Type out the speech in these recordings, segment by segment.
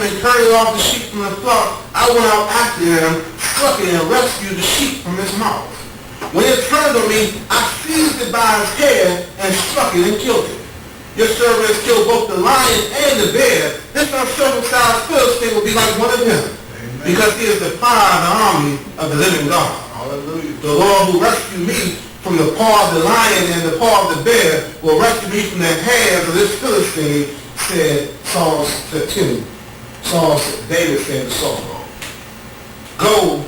and carried off the sheep from the flock, I went out after him, struck it, and rescued the sheep from his mouth. When it turned on me, I seized it by its hair and struck it and killed it. Your servant has killed both the lion and the bear. This uncircumcised Philistine will be like one of them, because he has defied the army of the living God. Hallelujah. The Lord who rescued me from the paw of the lion and the paw of the bear will rescue me from the hands of this Philistine, said Saul to Saul. David said to Saul, go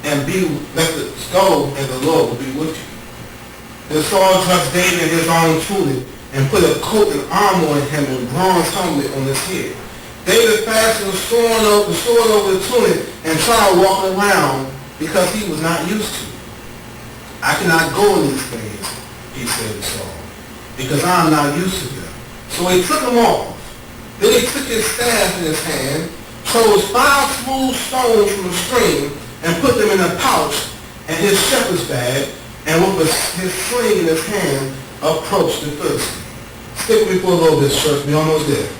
and the Lord will be with you. Then Saul dressed David in his own tunic and put a coat and armor on him and bronze helmet on his head. David fastened the sword over the tunic and tried walking around because he was not used to it. I cannot go in these things, he said to Saul, because I am not used to them. So he took them off. Then he took his staff in his hand, chose 5 smooth stones from the stream, and put them in a pouch and his shepherd's bag, and with his sling in his hand, approached the Philistine. Stick with me for a little bit, church. We're almost there.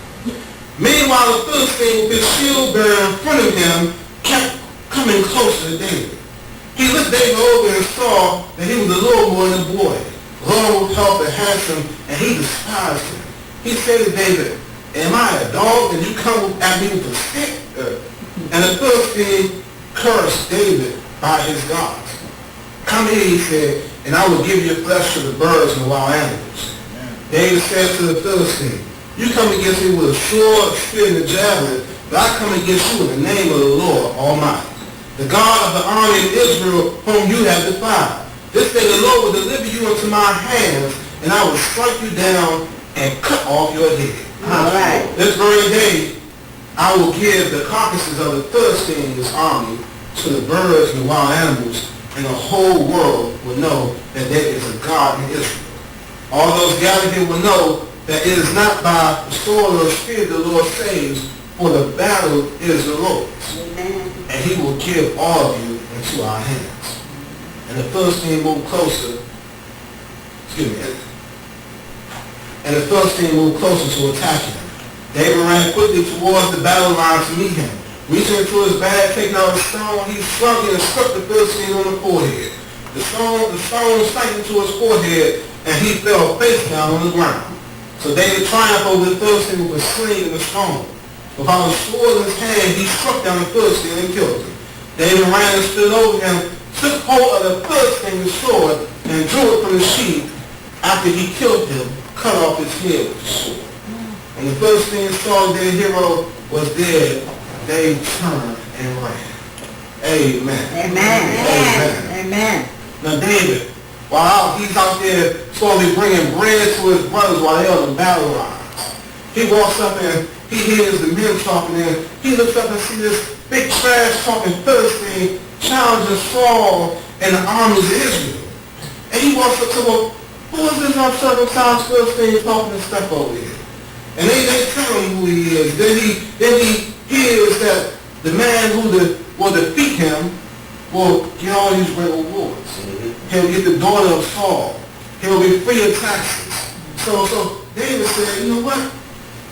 Meanwhile, the Philistine, with his shield bearer in front of him, kept coming closer to David. He looked David over and saw that he was a little more than a boy, long with health and handsome, and he despised him. He said to David, am I a dog and you come at me with a stick? And the Philistine cursed David by his gods. Come here, he said, and I will give your flesh to the birds and the wild animals. David said to the Philistine, you come against me with a sword, spear, and a javelin, but I come against you in the name of the Lord Almighty, the God of the army of Israel, whom you have defied. This day the Lord will deliver you into my hands, and I will strike you down and cut off your head. All right. This very day I will give the carcasses of the Philistines' army to the birds and the wild animals, and the whole world will know that there is a God in Israel. All those gathered here will know that it is not by the sword or the spear the Lord saves, for the battle is the Lord's. Amen. And he will give all of you into our hands. And the Philistine moved closer. And the Philistine moved closer to attack him. David ran quickly towards the battle line to meet him. Reaching into his bag, taking out a stone, he slung it and struck the Philistine on the forehead. The stone sank into his forehead, and he fell face down on the ground. So David triumphed over the Philistine with a sling and a stone. Without a sword in his hand, he struck down the Philistine and killed him. David ran and stood over him, took hold of the Philistine's sword, and drew it from the sheath. After he killed him, cut off his head with the sword. When the Philistines saw that their hero was dead, they turned and ran. Amen. Amen. Amen. Amen. Now David, while he's out there slowly bringing bread to his brothers while they're on the battle lines, he walks up and he hears the men talking, and he looks up and sees this big trash-talking Philistine challenging Saul and the armies of Israel. And he walks up to him, who is this uncircumcised Philistine talking and stuff over here? And they tell him who he is. Then he hears that the man who will defeat him will get all these great rewards. He'll get the daughter of Saul. He'll be free of taxes. So David said, you know what?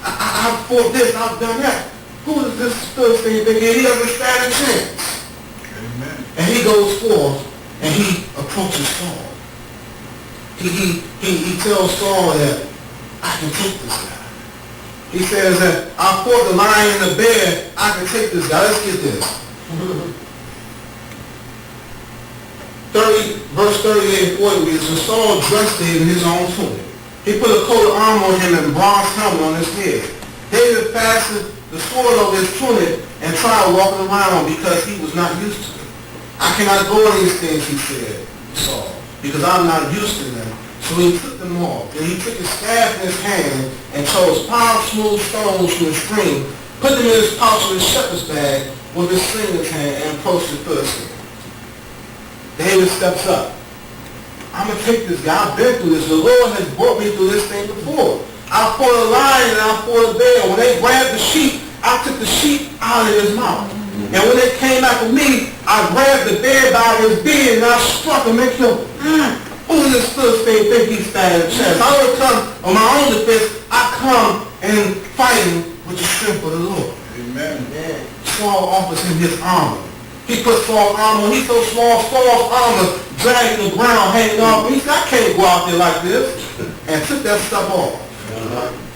I've fought this, I've done that. Who is this Philistine thinking he doesn't stand a chance? Amen. And he goes forth and he approaches Saul. He tells Saul that I can take this guy. He says that I fought the lion and the bear, I can take this guy. Let's get this. Verse 38 and 40 reads, and Saul dressed David in his own tunic. He put a coat of armor on him and a bronze helmet on his head. David fastened the sword over his tunic and tried walking around because he was not used to it. I cannot go in these things, he said to Saul, because I'm not used to them. So he took them off. Then he took his staff in his hand and chose 5 smooth stones from the stream, put them in his pouch of his shepherd's bag with his sling in his hand, and approached the Philistine. David steps up. I'm going to take this guy. I've been through this. The Lord has brought me through this thing before. I fought a lion and I fought a bear. When they grabbed the sheep, I took the sheep out of his mouth. And when they came after me, I grabbed the bear by his beard and I struck him and killed him. Who does this Philistine think he's standing a chance? I don't come on my own defense. I come and fighting with the strength of the Lord. Amen. Saul offers him his armor. He put Saul's armor on. He's so small, Saul's armor dragging the ground, hanging off. He said, I can't go out there like this. And took that stuff off.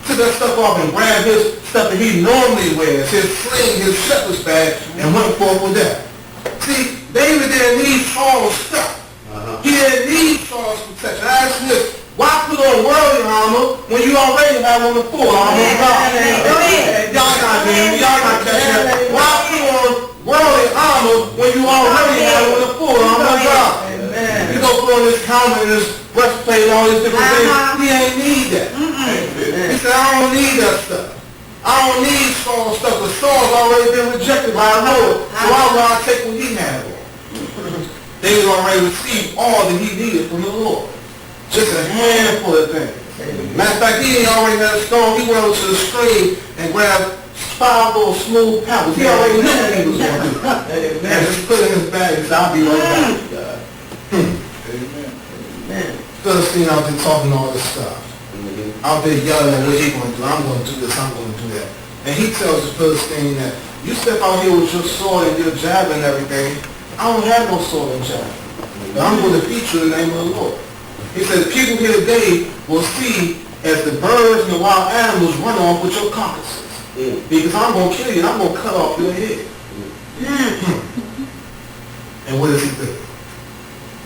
Took that stuff off and grabbed his stuff that he normally wears, his sling, his shepherd's bag, and went forth with that. See, David didn't need Saul's stuff. He didn't need Saul's protection. I ask you this, why put on worldly armor when you already have on the full armor of God? Y'all not hearing me, y'all not catching that. Why put on worldly armor when you already have on the full armor of God? You go put on this helmet and this breastplate and all these different things. He ain't need that. He said, I don't need that stuff. I don't need Saul's stuff, but Saul's already been rejected by the Lord. So why would I take what he had on? David already received all that he needed from the Lord. Just a handful of things. Matter of fact, he already had a stone. He went over to the stream and grabbed 5 little smooth pebbles. He already knew what he was going to do. And just put it in his bag and said, I'll be right back. Amen. Philistine out there talking all this stuff. Out there yelling at what he's going to do. I'm going to do this, I'm going to do that. And he tells the Philistine that you step out here with your sword and your jab and everything. I don't have no sword and jab. But I'm going to defeat you in the name of the Lord. He said, people here today will see as the birds and the wild animals run off with your carcasses. Because I'm going to kill you and I'm going to cut off your head. And what does he do?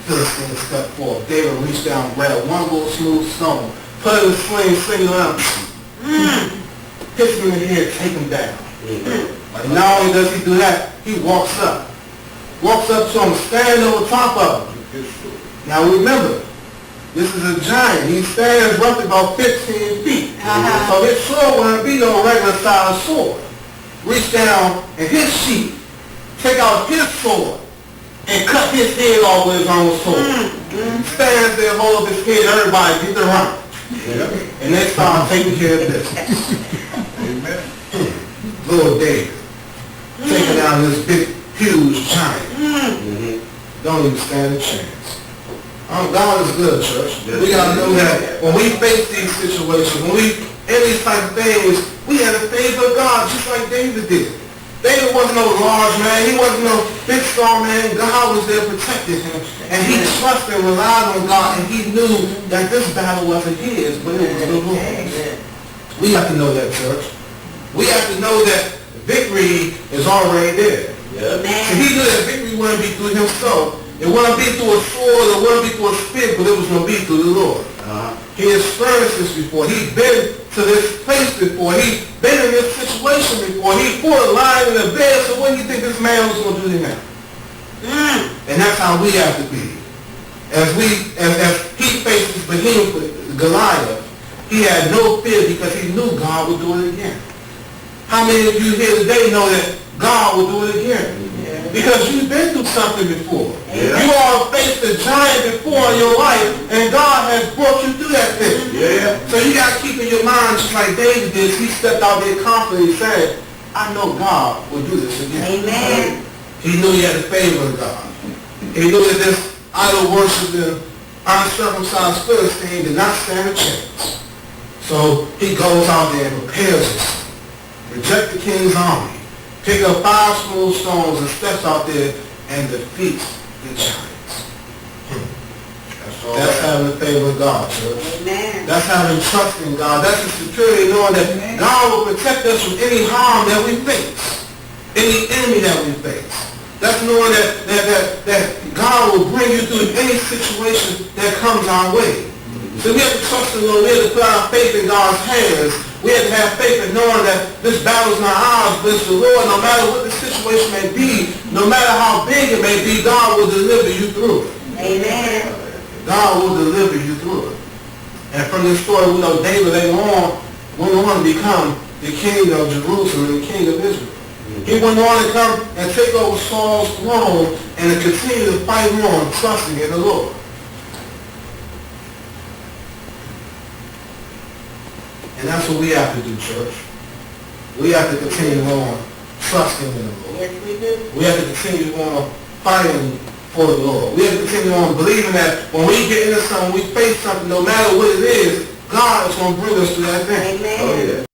Philistine stepped forward. David reached down, grabbed one little smooth stone, put it in the sling, sling it up, hits him in the head, take him down. But not only does he do that, he walks up to him, standing over top of him. Now remember, this is a giant. He stands roughly about 15 feet. So his sword wouldn't be no regular sized sword. Reach down in his sheath, take out his sword, and cut his head off with his own sword. Stands there, hold up his head, everybody get around. And they start taking care of business. Lord David, taking down this big, huge giant. Don't even stand a chance. God is good, church. We got to know that when we face these situations, when we in these type of things, we have the favor of God, just like David did. David wasn't no large man. He wasn't no big, strong man. God was there protecting him. And he trusted and relied on God, and he knew that this battle wasn't his, but it was the Lord's. We have to know that, church. We have to know that victory is already there. So he knew that victory wouldn't be through himself. It wouldn't be through a sword, it wouldn't be through a spear, but it was going to be through the Lord. He experienced this before. He's been to this place before. He's been in this situation before. He fought a lion in a bed, so what do you think this man was going to do to him? And that's how we have to be. As he faces Behemoth, Goliath, he had no fear because he knew God would do it again. How many of you here today know that God will do it again? Because you've been through something before. You all faced a giant before in your life, and God has brought you through that thing. So you got to keep in your mind, just like David did. He stepped out there confidently saying, I know God will do this again. Amen. He knew he had the favor of God. He knew that this idol worshiping, uncircumcised Philistine did not stand a chance. So he goes out there and prepares us. Reject the king's army. Pick up 5 smooth stones and steps out there and defeats the giants. That's having the favor of God, church. Amen. That's having trust in God. That's the security, knowing that God will protect us from any harm that we face, any enemy that we face. That's knowing that God will bring you through any situation that comes our way. So we have to trust the Lord. We have to put our faith in God's hands. We have to have faith in knowing that this battle is not ours, but it's the Lord. No matter what the situation may be, no matter how big it may be, God will deliver you through it. Amen. God will deliver you through it. And from this story, we know David later on went on to become the king of Jerusalem and the king of Israel. He went on to come and take over Saul's throne and to continue to fight on, trusting in the Lord. And that's what we have to do, church. We have to continue on trusting in the Lord. Yes, we do. We have to continue on fighting for the Lord. We have to continue on believing that when we get into something, we face something, no matter what it is, God is going to bring us through that thing. Amen.